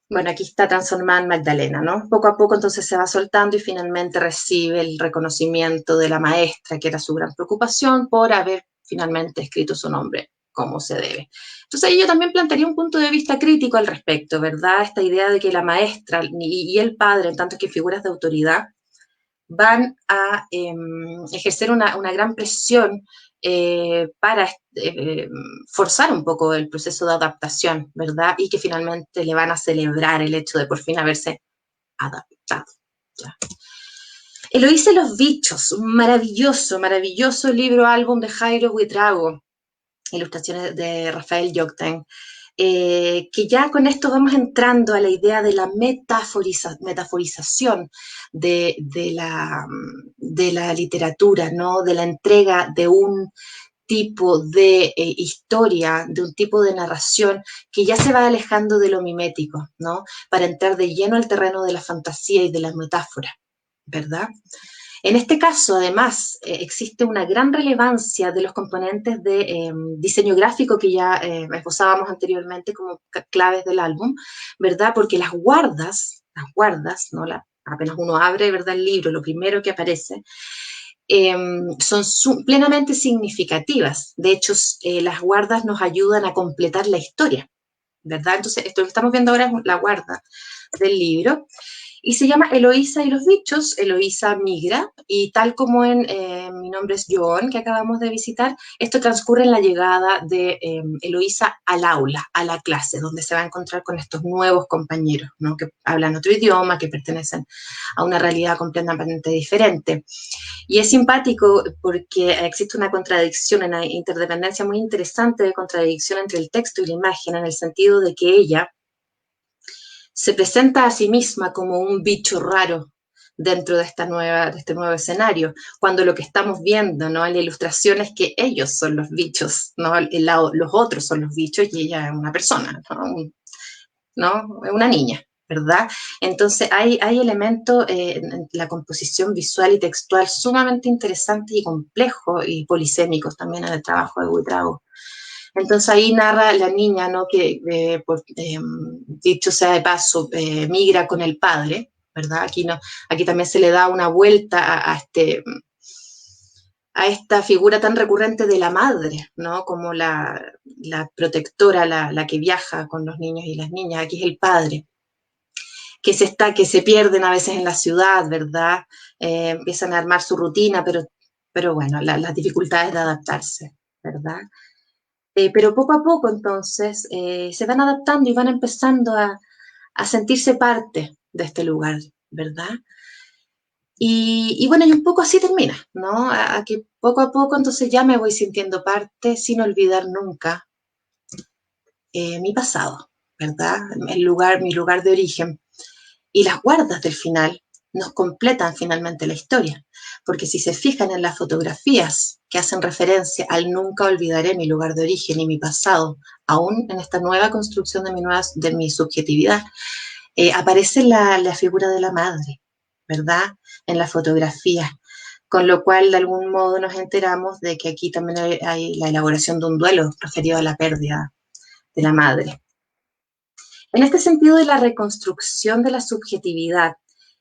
Bueno, aquí está transformada en Magdalena, ¿no? Poco a poco entonces se va soltando y finalmente recibe el reconocimiento de la maestra, que era su gran preocupación por haber finalmente escrito su nombre como se debe. Entonces yo también plantearía un punto de vista crítico al respecto, ¿verdad? Esta idea de que la maestra y el padre, en tanto que figuras de autoridad, van a ejercer una gran presión para forzar un poco el proceso de adaptación, ¿verdad? Y que finalmente le van a celebrar el hecho de por fin haberse adaptado. ¿Ya? Eloísa y los bichos, un maravilloso, maravilloso libro, álbum de Jairo Buitrago, ilustraciones de Rafael Yocten, que ya con esto vamos entrando a la idea de la metaforización de la literatura, ¿no? De la entrega de un tipo de historia, de un tipo de narración que ya se va alejando de lo mimético, ¿no? Para entrar de lleno al terreno de la fantasía y de la metáfora, ¿verdad? En este caso, además, existe una gran relevancia de los componentes de diseño gráfico que ya esbozábamos anteriormente como claves del álbum, ¿verdad? Porque las guardas, ¿no? Apenas uno abre, ¿verdad? El libro, lo primero que aparece, son plenamente significativas. De hecho, las guardas nos ayudan a completar la historia, ¿verdad? Entonces, esto que estamos viendo ahora es la guarda del libro. Y se llama Eloísa y los bichos. Eloísa migra, y tal como en Mi nombre es Joan, que acabamos de visitar, esto transcurre en la llegada de Eloísa al aula, a la clase, donde se va a encontrar con estos nuevos compañeros, ¿no? Que hablan otro idioma, que pertenecen a una realidad completamente diferente. Y es simpático porque existe una contradicción, una interdependencia muy interesante de contradicción entre el texto y la imagen, en el sentido de que ella se presenta a sí misma como un bicho raro dentro de este nuevo escenario, cuando lo que estamos viendo, ¿no? En la ilustración es que ellos son los bichos, ¿no? Los otros son los bichos y ella es una persona, ¿no? Una niña, ¿verdad? Entonces hay elementos en la composición visual y textual sumamente interesantes y complejos y polisémicos también en el trabajo de Buitrago. Entonces ahí narra la niña, ¿no? Que, dicho sea de paso, migra con el padre, ¿verdad? Aquí, no, aquí también se le da una vuelta a esta figura tan recurrente de la madre, ¿no? Como la protectora, la que viaja con los niños y las niñas. Aquí es el padre, que se pierden a veces en la ciudad, ¿verdad? Empiezan a armar su rutina, pero bueno, las dificultades de adaptarse, ¿verdad? Pero poco a poco entonces se van adaptando y van empezando a sentirse parte de este lugar, ¿verdad? Y bueno, y un poco así termina, ¿no? A que poco a poco entonces ya me voy sintiendo parte sin olvidar nunca mi pasado, ¿verdad? Mi lugar de origen. Y las guardas del final nos completan finalmente la historia, porque si se fijan en las fotografías que hacen referencia al nunca olvidaré mi lugar de origen y mi pasado, aún en esta nueva construcción de mi subjetividad, aparece la figura de la madre, ¿verdad? En las fotografías, con lo cual de algún modo nos enteramos de que aquí también hay la elaboración de un duelo referido a la pérdida de la madre. En este sentido de la reconstrucción de la subjetividad,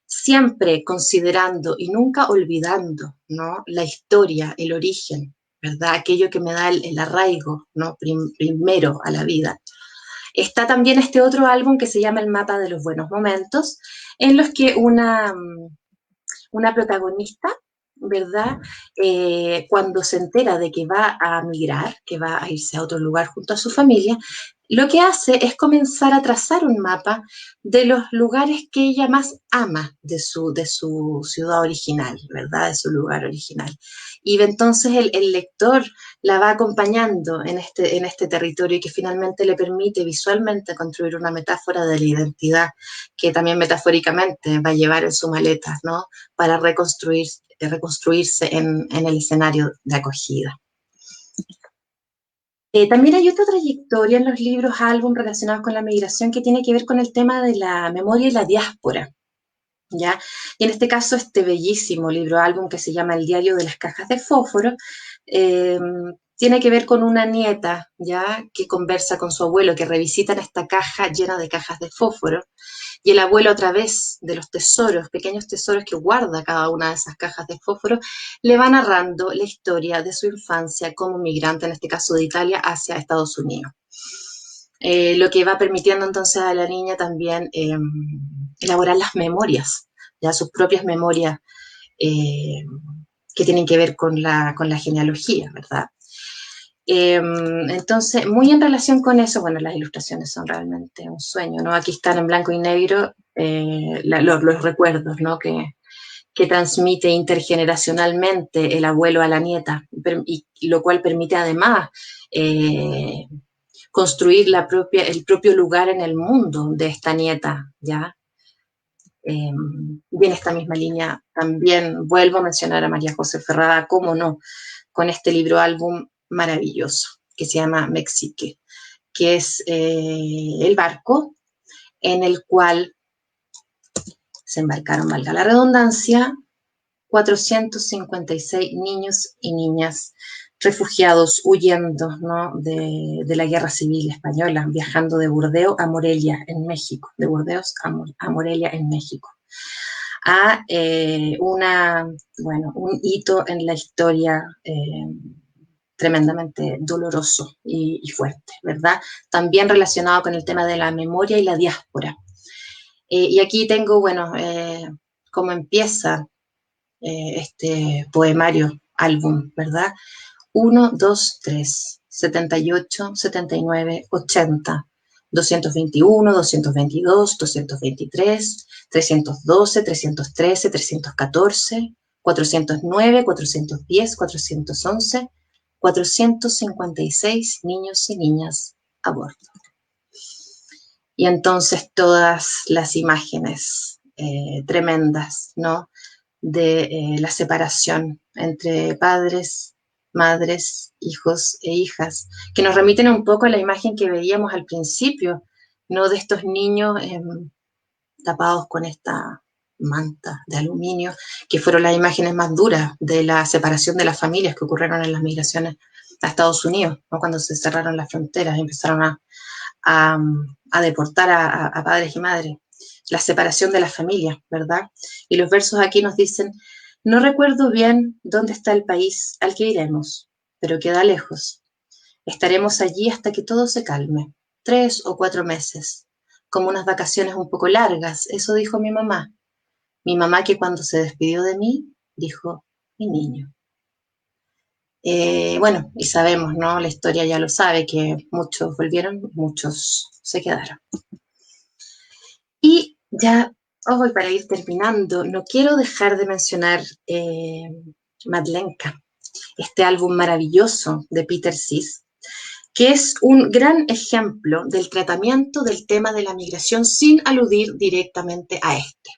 siempre considerando y nunca olvidando, ¿no? La historia, el origen, ¿verdad? Aquello que me da el arraigo, ¿no? Primero a la vida. Está también este otro álbum que se llama El mapa de los buenos momentos, en los que una protagonista, ¿verdad? Cuando se entera de que va a migrar, que va a irse a otro lugar junto a su familia, lo que hace es comenzar a trazar un mapa de los lugares que ella más ama de su ciudad original, ¿verdad? De su lugar original. Y entonces el lector la va acompañando en este territorio que finalmente le permite visualmente construir una metáfora de la identidad que también metafóricamente va a llevar en su maleta, ¿no? Para reconstruirse en el escenario de acogida. También hay otra trayectoria en los libros, álbum relacionados con la migración que tiene que ver con el tema de la memoria y la diáspora, ¿ya? Y en este caso, este bellísimo libro, álbum que se llama El diario de las cajas de fósforo, tiene que ver con una nieta, ¿ya? Que conversa con su abuelo, que revisitan esta caja llena de cajas de fósforo, y el abuelo, a través de los tesoros, pequeños tesoros que guarda cada una de esas cajas de fósforo, le va narrando la historia de su infancia como migrante, en este caso de Italia, hacia Estados Unidos. Lo que va permitiendo entonces a la niña también elaborar las memorias, ya sus propias memorias que tienen que ver con la genealogía, ¿verdad? Entonces, muy en relación con eso, bueno, las ilustraciones son realmente un sueño, ¿no? Aquí están en blanco y negro los recuerdos, ¿no? que transmite intergeneracionalmente el abuelo a la nieta, y lo cual permite además construir el propio lugar en el mundo de esta nieta, ¿ya? Y en esta misma línea también vuelvo a mencionar a María José Ferrada, cómo no, con este libro álbum maravilloso que se llama Mexique, que es el barco en el cual se embarcaron, valga la redundancia, 456 niños y niñas refugiados huyendo, ¿no?, de la guerra civil española, viajando de Burdeos a Morelia, en México, de Burdeos a Morelia, en México, a un hito en la historia tremendamente doloroso y fuerte, ¿verdad? También relacionado con el tema de la memoria y la diáspora. Y aquí tengo, bueno, cómo empieza este poemario, álbum, ¿verdad? 1, 2, 3, 78, 79, 80, 221, 222, 223, 312, 313, 314, 409, 410, 411, 456 niños y niñas a bordo. Y entonces todas las imágenes tremendas, ¿no?, de la separación entre padres, madres, hijos e hijas, que nos remiten un poco a la imagen que veíamos al principio, ¿no?, de estos niños tapados con esta manta de aluminio, que fueron las imágenes más duras de la separación de las familias que ocurrieron en las migraciones a Estados Unidos, ¿no?, cuando se cerraron las fronteras y empezaron a deportar a padres y madres, la separación de las familias, ¿verdad? Y los versos aquí nos dicen: no recuerdo bien dónde está el país al que iremos, pero queda lejos. Estaremos allí hasta que todo se calme, 3 o 4 meses, como unas vacaciones un poco largas, eso dijo mi mamá. Mi mamá, que cuando se despidió de mí, dijo: mi niño. Bueno, y sabemos, ¿no?, la historia ya lo sabe, que muchos volvieron, muchos se quedaron. Y ya, hoy para ir terminando, no quiero dejar de mencionar Madlenka, este álbum maravilloso de Peter Sis, que es un gran ejemplo del tratamiento del tema de la migración sin aludir directamente a este.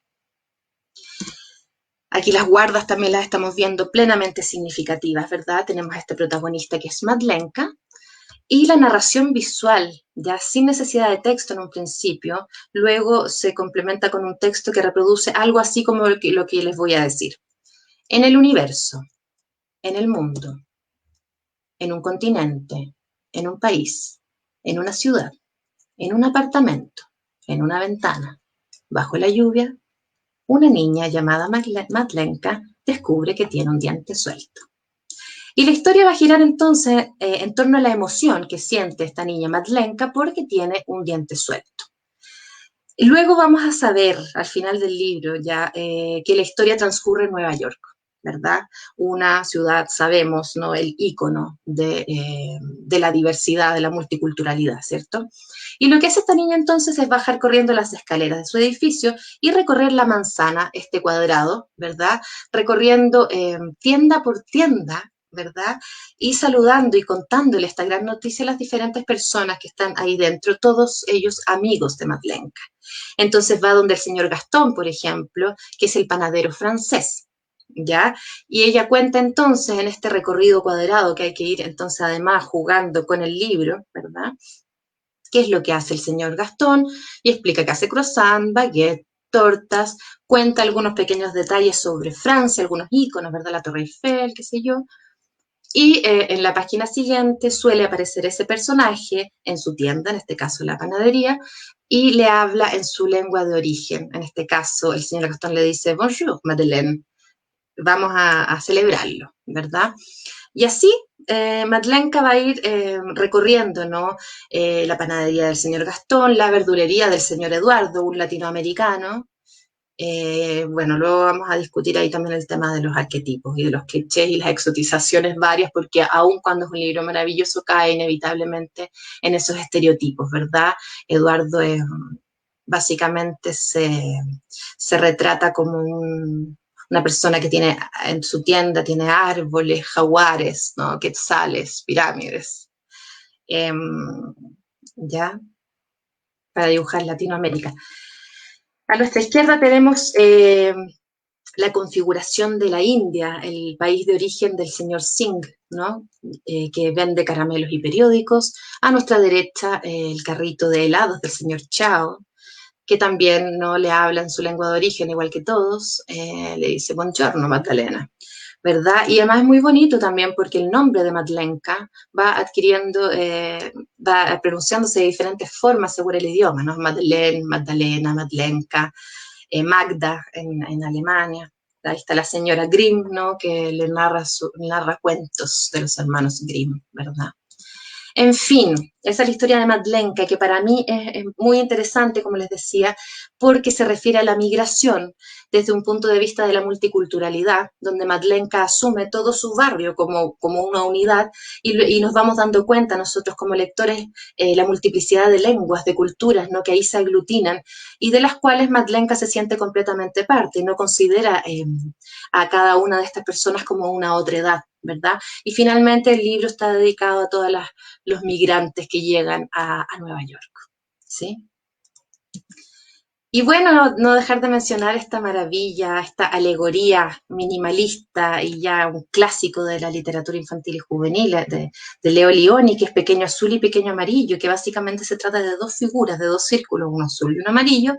Aquí las guardas también las estamos viendo plenamente significativas, ¿verdad? Tenemos a este protagonista que es Madlenka, y la narración visual, ya sin necesidad de texto en un principio, luego se complementa con un texto que reproduce algo así como lo que les voy a decir. En el universo, en el mundo, en un continente, en un país, en una ciudad, en un apartamento, en una ventana, bajo la lluvia, una niña llamada Madlenka descubre que tiene un diente suelto. Y la historia va a girar entonces en torno a la emoción que siente esta niña Madlenka porque tiene un diente suelto. Y luego vamos a saber al final del libro ya que la historia transcurre en Nueva York, ¿verdad? Una ciudad, sabemos, ¿no?, el ícono de la diversidad, de la multiculturalidad, ¿cierto? Y lo que hace esta niña entonces es bajar corriendo las escaleras de su edificio y recorrer la manzana, este cuadrado, ¿verdad? Recorriendo tienda por tienda, ¿verdad? Y saludando y contándole esta gran noticia a las diferentes personas que están ahí dentro, todos ellos amigos de Madlenka. Entonces va donde el señor Gastón, por ejemplo, que es el panadero francés, ¿ya? Y ella cuenta entonces en este recorrido cuadrado que hay que ir entonces además jugando con el libro, ¿verdad?, qué es lo que hace el señor Gastón, y explica que hace croissant, baguette, tortas, cuenta algunos pequeños detalles sobre Francia, algunos íconos, ¿verdad?, la Torre Eiffel, qué sé yo. Y en la página siguiente suele aparecer ese personaje en su tienda, en este caso la panadería, y le habla en su lengua de origen. En este caso, el señor Gastón le dice: bonjour, Madeleine, vamos a celebrarlo, ¿verdad? Y así Madlenka va a ir recorriendo, ¿no?, la panadería del señor Gastón, la verdulería del señor Eduardo, un latinoamericano. Bueno, luego vamos a discutir ahí también el tema de los arquetipos y de los clichés y las exotizaciones varias, porque aun cuando es un libro maravilloso, cae inevitablemente en esos estereotipos, ¿verdad? Eduardo básicamente se retrata como una persona que tiene en su tienda, tiene árboles, jaguares, ¿no? Quetzales, pirámides, ¿ya? Para dibujar Latinoamérica. A nuestra izquierda tenemos la configuración de la India, el país de origen del señor Singh, ¿no? Que vende caramelos y periódicos. A nuestra derecha, el carrito de helados del señor Chao, que también no le habla en su lengua de origen, igual que todos, le dice buongiorno, Magdalena, ¿verdad? Y además es muy bonito también porque el nombre de Madlenka va adquiriendo, va pronunciándose de diferentes formas según el idioma, ¿no? Madeleine, Magdalena, Madlenka, Magda en Alemania. Ahí está la señora Grimm, ¿no? Que le narra cuentos de los hermanos Grimm, ¿verdad? En fin, esa es la historia de Madlenka, que para mí es muy interesante, como les decía, porque se refiere a la migración desde un punto de vista de la multiculturalidad, donde Madlenka asume todo su barrio como una unidad y nos vamos dando cuenta nosotros como lectores la multiplicidad de lenguas, de culturas, ¿no? Que ahí se aglutinan y de las cuales Madlenka se siente completamente parte y no considera a cada una de estas personas como una otra edad, ¿verdad? Y finalmente el libro está dedicado a todas los migrantes que llegan a Nueva York, ¿sí? Y bueno, no dejar de mencionar esta maravilla, esta alegoría minimalista y ya un clásico de la literatura infantil y juvenil de Leo Lionni, que es Pequeño Azul y Pequeño Amarillo, que básicamente se trata de dos figuras, de dos círculos, uno azul y uno amarillo,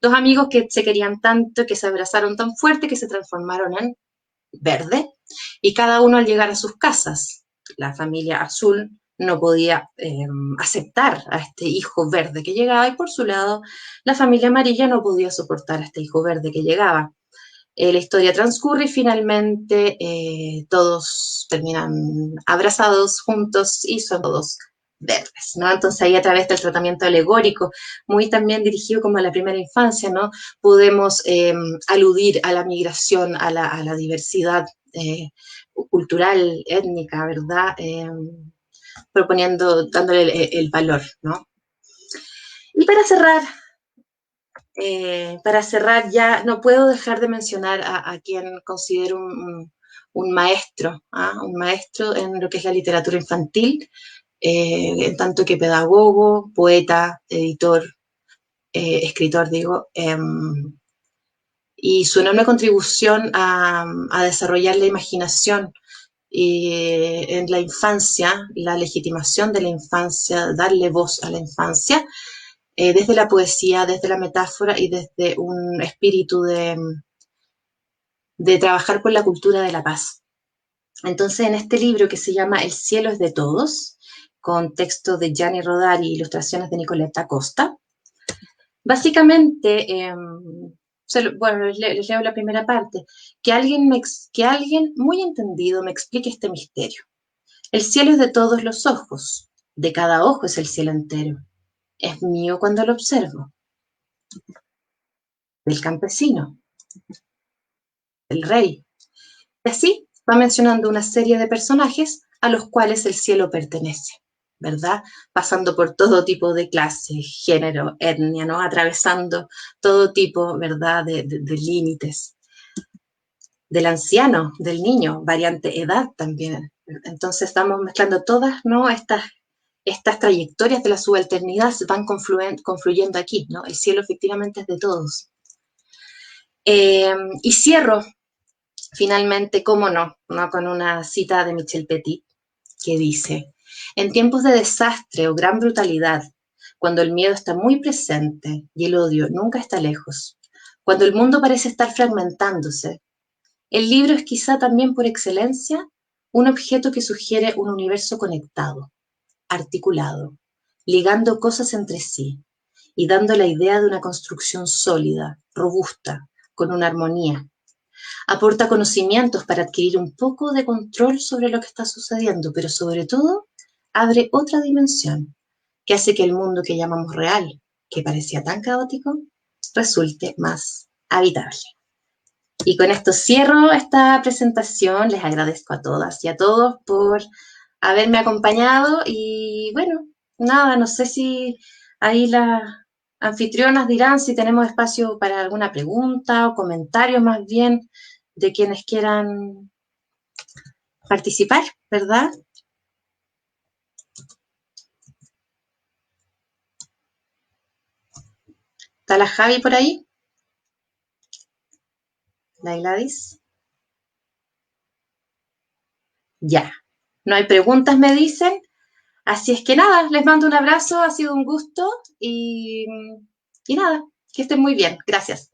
dos amigos que se querían tanto, que se abrazaron tan fuerte, que se transformaron en verde, y cada uno al llegar a sus casas, la familia azul no podía aceptar a este hijo verde que llegaba y por su lado la familia amarilla no podía soportar a este hijo verde que llegaba. La historia transcurre y finalmente todos terminan abrazados juntos y son todos verdes, ¿no? Entonces ahí a través del tratamiento alegórico, muy también dirigido como a la primera infancia, ¿no? Podemos aludir a la migración, a la diversidad cultural, étnica, ¿verdad? Proponiendo, dándole el valor, ¿no? Y para cerrar ya, no puedo dejar de mencionar a quien considero un maestro, ¿ah? Un maestro en lo que es la literatura infantil, en tanto que pedagogo, poeta, editor, escritor, digo, y su enorme contribución a desarrollar la imaginación en la infancia, la legitimación de la infancia, darle voz a la infancia, desde la poesía, desde la metáfora y desde un espíritu de trabajar por la cultura de la paz. Entonces, en este libro que se llama El cielo es de todos, con texto de Gianni Rodari y ilustraciones de Nicoletta Costa, básicamente, bueno, les leo la primera parte, que alguien muy entendido me explique este misterio. El cielo es de todos los ojos, de cada ojo es el cielo entero. Es mío cuando lo observo. Del campesino, del rey. Y así va mencionando una serie de personajes a los cuales el cielo pertenece, ¿verdad? Pasando por todo tipo de clase, género, etnia, ¿no? Atravesando todo tipo, ¿verdad? De límites. Del anciano, del niño, variante edad también. Entonces estamos mezclando todas, ¿no? Estas trayectorias de la subalternidad van confluyendo aquí, ¿no? El cielo efectivamente es de todos. Y cierro finalmente, cómo no, con una cita de Michel Petit que dice, en tiempos de desastre o gran brutalidad, cuando el miedo está muy presente y el odio nunca está lejos, cuando el mundo parece estar fragmentándose, el libro es quizá también por excelencia un objeto que sugiere un universo conectado, articulado, ligando cosas entre sí y dando la idea de una construcción sólida, robusta, con una armonía. Aporta conocimientos para adquirir un poco de control sobre lo que está sucediendo, pero sobre todo abre otra dimensión que hace que el mundo que llamamos real, que parecía tan caótico, resulte más habitable. Y con esto cierro esta presentación. Les agradezco a todas y a todos por haberme acompañado y bueno, nada, no sé si ahí anfitrionas dirán si tenemos espacio para alguna pregunta o comentario más bien de quienes quieran participar, ¿verdad? ¿Está la Javi por ahí? ¿La Gladys? Ya. No hay preguntas, me dicen. Así es que nada, les mando un abrazo, ha sido un gusto y nada, que estén muy bien. Gracias.